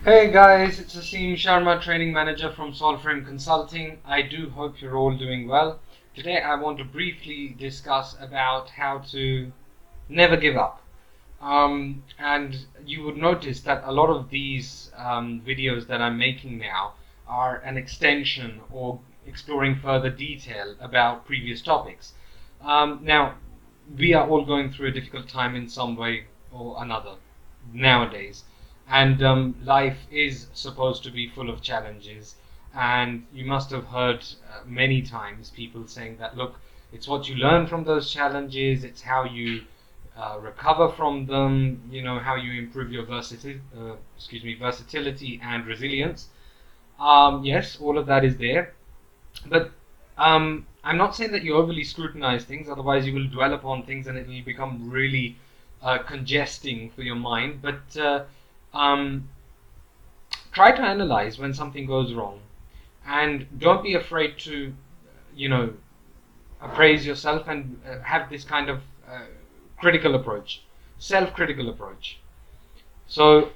Hey guys, it's Asim Sharma, Training Manager from Solframe Consulting. I do hope you're all doing well. Today I want to briefly discuss about how to never give up. And you would notice that a lot of these videos that I'm making now are an extension or exploring further detail about previous topics. Now, we are all going through a difficult time in some way or another nowadays, and life is supposed to be full of challenges. And you must have heard many times people saying that, look, it's what you learn from those challenges, it's how you recover from them, how you improve your versatility and resilience. Yes, all of that is there, but I'm not saying that you overly scrutinize things, otherwise you will dwell upon things and it will become really congesting for your mind. But um, try to analyze when something goes wrong, and don't be afraid to, you know, appraise yourself and have this kind of critical approach, self-critical approach. So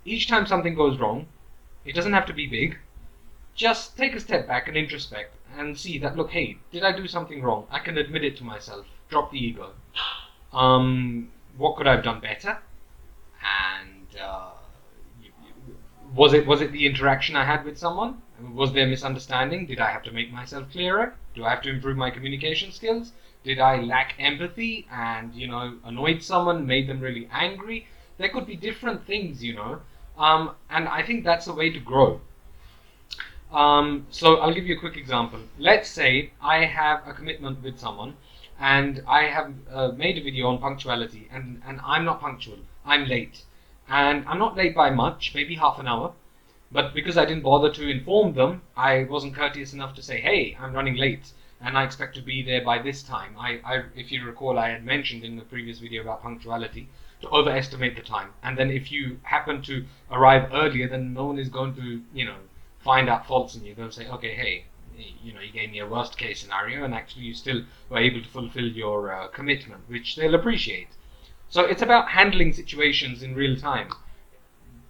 each time something goes wrong, it doesn't have to be big. Just take a step back and introspect and see that, look, hey, did I do something wrong? I can admit it to myself. Drop the ego. What could I have done better? And was it the interaction I had with someone? Was there a misunderstanding? Did I have to make myself clearer? Do I have to improve my communication skills? Did I lack empathy and annoyed someone, made them really angry? There could be different things. And I think that's a way to grow. So I'll give you a quick example. Let's say I have a commitment with someone, and I have made a video on punctuality, and I'm not punctual. I'm late. And I'm not late by much, maybe half an hour. But because I didn't bother to inform them, I wasn't courteous enough to say, hey, I'm running late, and I expect to be there by this time. If you recall, I had mentioned in the previous video about punctuality to overestimate the time. And then if you happen to arrive earlier, then no one is going to, find out faults in you. They'll say, okay, hey, you gave me a worst case scenario, and actually you still were able to fulfill your commitment, which they'll appreciate. So it's about handling situations in real time.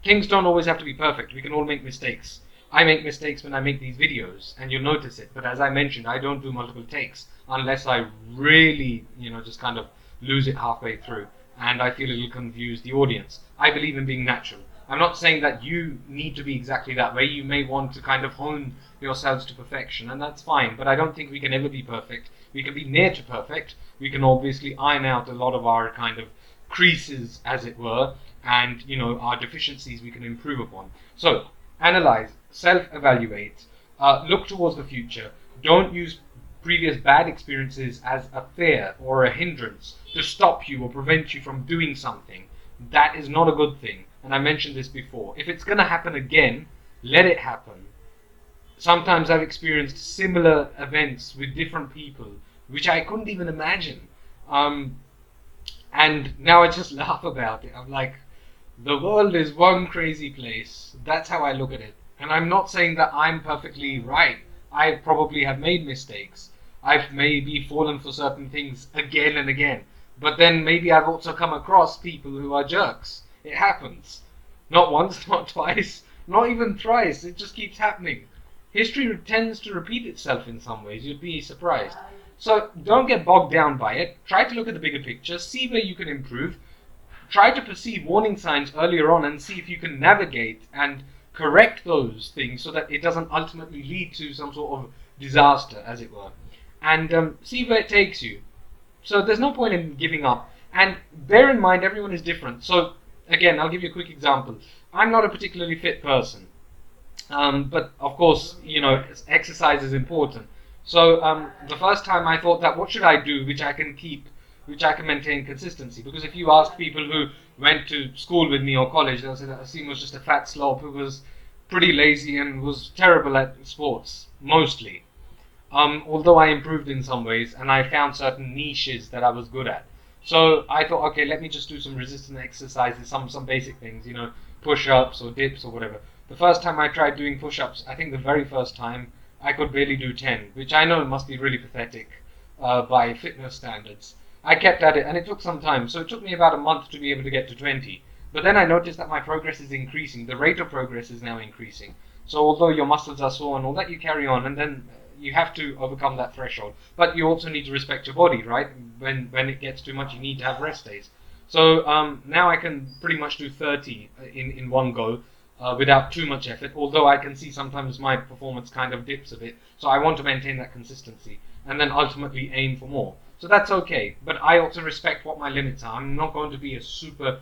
Things don't always have to be perfect. We can all make mistakes. I make mistakes when I make these videos, and you'll notice it. But as I mentioned, I don't do multiple takes unless I really, just kind of lose it halfway through, and I feel it'll confuse the audience. I believe in being natural. I'm not saying that you need to be exactly that way. You may want to kind of hone yourselves to perfection, and that's fine. But I don't think we can ever be perfect. We can be near to perfect. We can obviously iron out a lot of our kind of creases, as it were, and our deficiencies we can improve upon. So analyze, self-evaluate, look towards the future. Don't use previous bad experiences as a fear or a hindrance to stop you or prevent you from doing something. That is not a good thing. And I mentioned this before. If it's going to happen again, let it happen. Sometimes I've experienced similar events with different people, which I couldn't even imagine. And now I just laugh about it. I'm like, the world is one crazy place. That's how I look at it. And I'm not saying that I'm perfectly right. I probably have made mistakes. I've maybe fallen for certain things again and again. But then maybe I've also come across people who are jerks. It happens. Not once, not twice, not even thrice. It just keeps happening. History tends to repeat itself in some ways. You'd be surprised. So don't get bogged down by it. Try to look at the bigger picture. See where you can improve. Try to perceive warning signs earlier on and see if you can navigate and correct those things so that it doesn't ultimately lead to some sort of disaster, as it were. And see where it takes you. So there's no point in giving up. And bear in mind, everyone is different. So again, I'll give you a quick example. I'm not a particularly fit person. But of course, exercise is important. So the first time I thought that, what should I do which I can keep, which I can maintain consistency? Because if you ask people who went to school with me or college, they'll say that Asim was just a fat slob who was pretty lazy and was terrible at sports, mostly. Although I improved in some ways, and I found certain niches that I was good at. So I thought, okay, let me just do some resistance exercises, some basic things, push-ups or dips or whatever. The first time I tried doing push-ups, I think the very first time, I could barely do 10, which I know must be really pathetic by fitness standards. I kept at it, and it took some time. So it took me about a month to be able to get to 20. But then I noticed that my progress is increasing. The rate of progress is now increasing. So although your muscles are sore and all that, you carry on, and then you have to overcome that threshold. But you also need to respect your body, right? When it gets too much, you need to have rest days. So now I can pretty much do 30 in one go without too much effort, although I can see sometimes my performance kind of dips a bit. So I want to maintain that consistency and then ultimately aim for more. So that's okay. But I also respect what my limits are. I'm not going to be a super,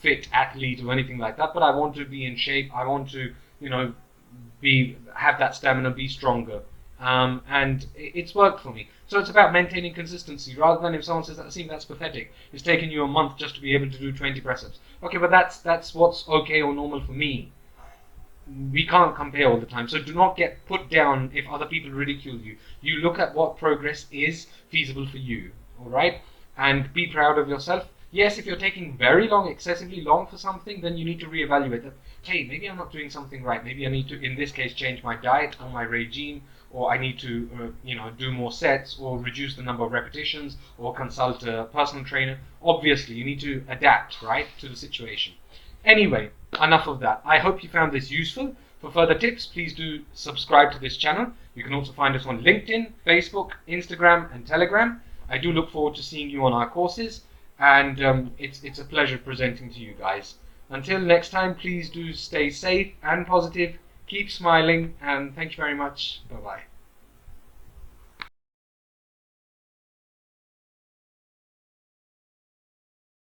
fit athlete or anything like that, but I want to be in shape. I want to, have that stamina, be stronger. And it's worked for me. So it's about maintaining consistency rather than if someone says, "I think that's pathetic. It's taken you a month just to be able to do 20 press-ups." Okay, but that's what's okay or normal for me. We can't compare all the time. So do not get put down if other people ridicule you. You look at what progress is feasible for you, all right? And be proud of yourself. Yes, if you're taking very long, excessively long for something, then you need to reevaluate that. Hey, maybe I'm not doing something right. Maybe I need to, in this case, change my diet or my regime, or I need to, do more sets or reduce the number of repetitions or consult a personal trainer. Obviously, you need to adapt, right, to the situation. Anyway, enough of that. I hope you found this useful. For further tips, please do subscribe to this channel. You can also find us on LinkedIn, Facebook, Instagram, and Telegram. I do look forward to seeing you on our courses, and it's a pleasure presenting to you guys. Until next time, please do stay safe and positive, keep smiling, and thank you very much. Bye-bye.